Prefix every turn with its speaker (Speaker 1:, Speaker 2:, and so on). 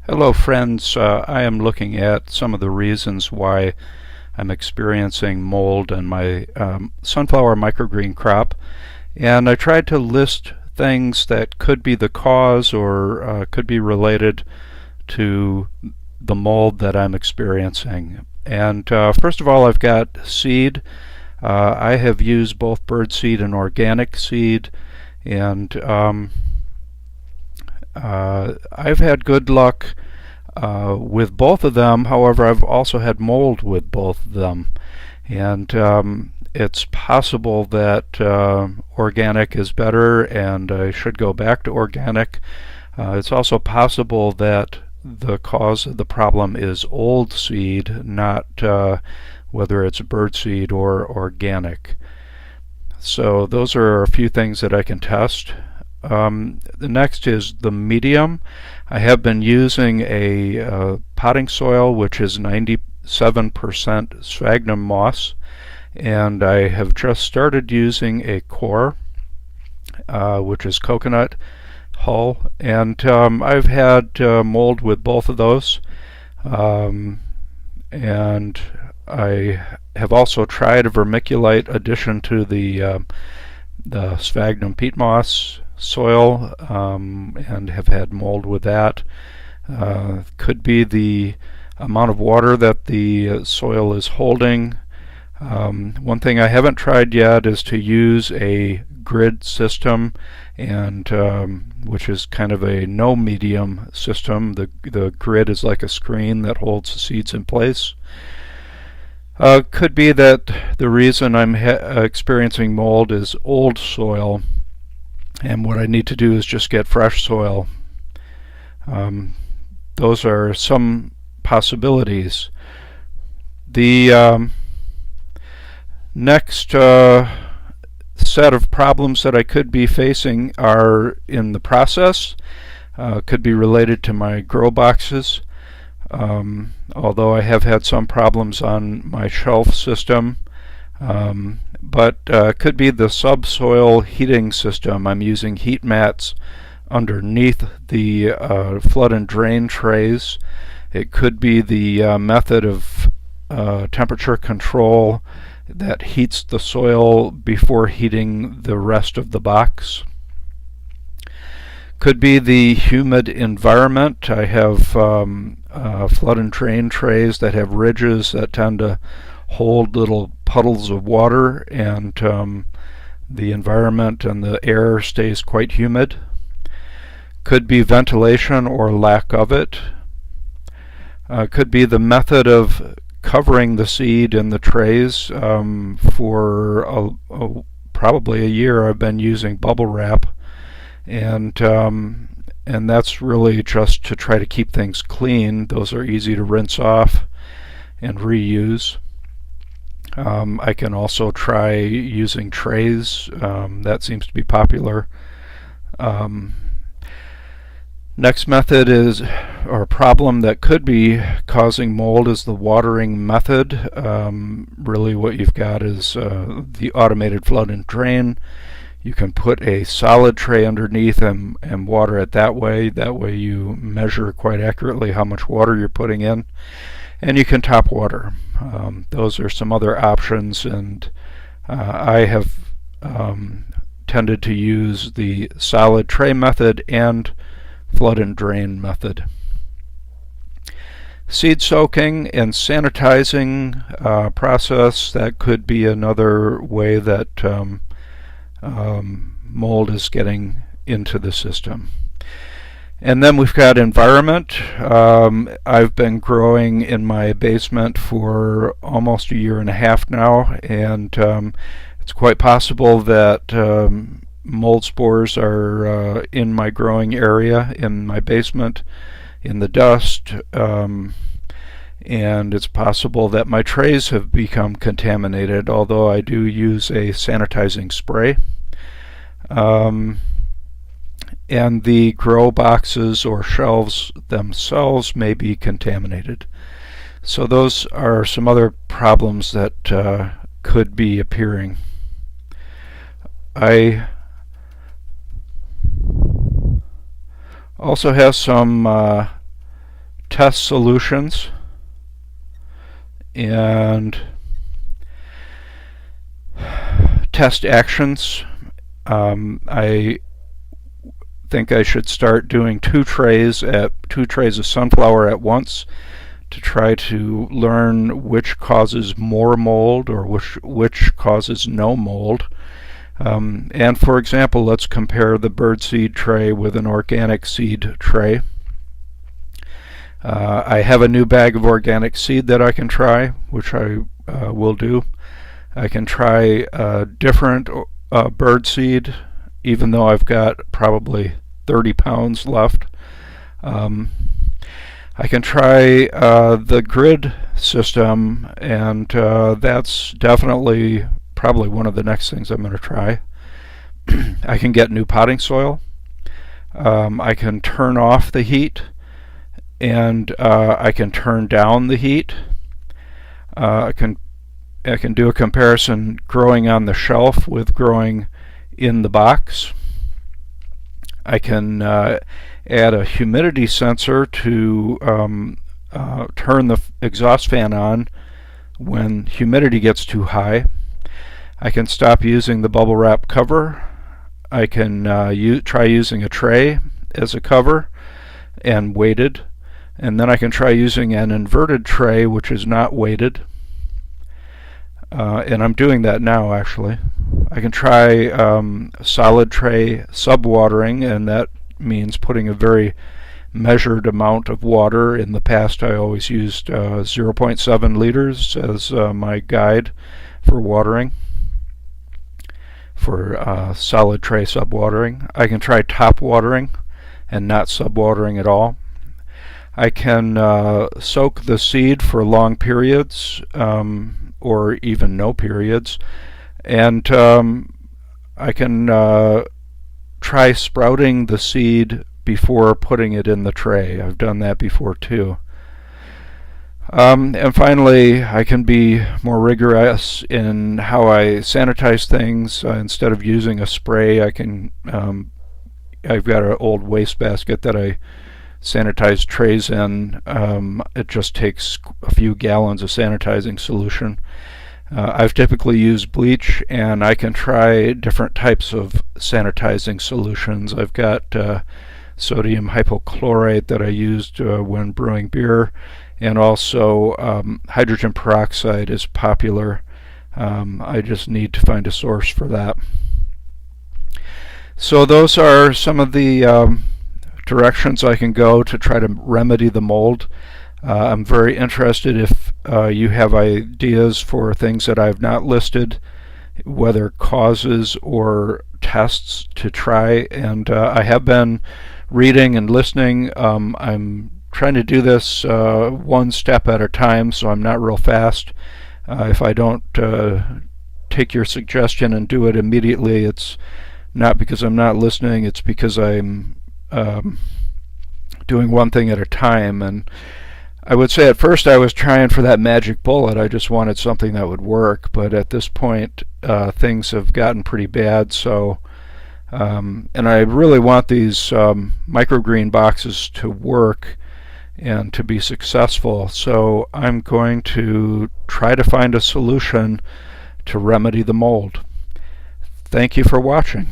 Speaker 1: Hello friends, I am looking at some of the reasons why I'm experiencing mold in my sunflower microgreen crop, and I tried to list things that could be the cause or could be related to the mold that I'm experiencing. And first of all, I've got seed. I have used both bird seed and organic seed, and I've had good luck with both of them. However, I've also had mold with both of them, and it's possible that organic is better and I should go back to organic. It's also possible that the cause of the problem is old seed, not whether it's bird seed or organic. So those are a few things that I can test. The next is the medium. I have been using a potting soil which is 97% sphagnum moss, and I have just started using a core which is coconut hull, and I've had mold with both of those, and I have also tried a vermiculite addition to the sphagnum peat moss soil, and have had mold with that. Could be the amount of water that the soil is holding. One thing I haven't tried yet is to use a grid system, and which is kind of a no medium system. The grid is like a screen that holds the seeds in place. Could be that the reason I'm experiencing mold is old soil, and what I need to do is just get fresh soil. Those are some possibilities. The next set of problems that I could be facing are in the process. Could be related to my grow boxes, although I have had some problems on my shelf system. But could be the subsoil heating system. I'm using heat mats underneath the flood and drain trays. It could be the method of temperature control that heats the soil before heating the rest of the box. Could be the humid environment. I have flood and drain trays that have ridges that tend to hold little puddles of water, and the environment and the air stays quite humid. Could be ventilation or lack of it. Could be the method of covering the seed in the trays. For probably a year I've been using bubble wrap, and that's really just to try to keep things clean. Those are easy to rinse off and reuse. I can also try using trays. That seems to be popular. Next method is, or problem that could be causing mold, is the watering method. Really what you've got is the automated flood and drain. You can put a solid tray underneath and water it that way. That way you measure quite accurately how much water you're putting in, and you can top water. Those are some other options, and I have tended to use the solid tray method and flood and drain method. Seed soaking and sanitizing process, that could be another way that mold is getting into the system. And then we've got environment. I've been growing in my basement for almost a year and a half now, and it's quite possible that mold spores are in my growing area, in my basement, in the dust, and it's possible that my trays have become contaminated, although I do use a sanitizing spray. And the grow boxes or shelves themselves may be contaminated. So those are some other problems that could be appearing. I also have some test solutions, and test actions. I think I should start doing two trays of sunflower at once to try to learn which causes more mold or which causes no mold. And for example, let's compare the birdseed tray with an organic seed tray. I have a new bag of organic seed that I can try, which I will do. I can try different birdseed, even though I've got probably 30 pounds left. I can try the grid system, and that's definitely probably one of the next things I'm going to try. I can get new potting soil. I can turn off the heat, and I can turn down the heat. I can do a comparison growing on the shelf with growing in the box. I can add a humidity sensor to turn the exhaust fan on when humidity gets too high. I can stop using the bubble wrap cover. I can try using a tray as a cover and weighted, and then I can try using an inverted tray which is not weighted. And I'm doing that now, actually. I can try solid tray subwatering, and that means putting a very measured amount of water. In the past, I always used 0.7 liters as my guide for watering, for solid tray subwatering. I can try top watering and not subwatering at all. I can soak the seed for long periods, or even no periods, and I can try sprouting the seed before putting it in the tray. I've done that before too. And finally, I can be more rigorous in how I sanitize things. Instead of using a spray, I've got an old wastebasket that I sanitize trays in. It just takes a few gallons of sanitizing solution. I've typically used bleach, and I can try different types of sanitizing solutions. I've got sodium hypochlorite that I used when brewing beer, and also hydrogen peroxide is popular. I just need to find a source for that. So those are some of the directions I can go to try to remedy the mold. I'm very interested if you have ideas for things that I've not listed, whether causes or tests to try. And I have been reading and listening. I'm trying to do this one step at a time, so I'm not real fast. If I don't take your suggestion and do it immediately, it's not because I'm not listening, it's because I'm doing one thing at a time. And I would say at first I was trying for that magic bullet. I just wanted something that would work, but at this point things have gotten pretty bad. So and I really want these microgreen boxes to work and to be successful, so I'm going to try to find a solution to remedy the mold. Thank you for watching.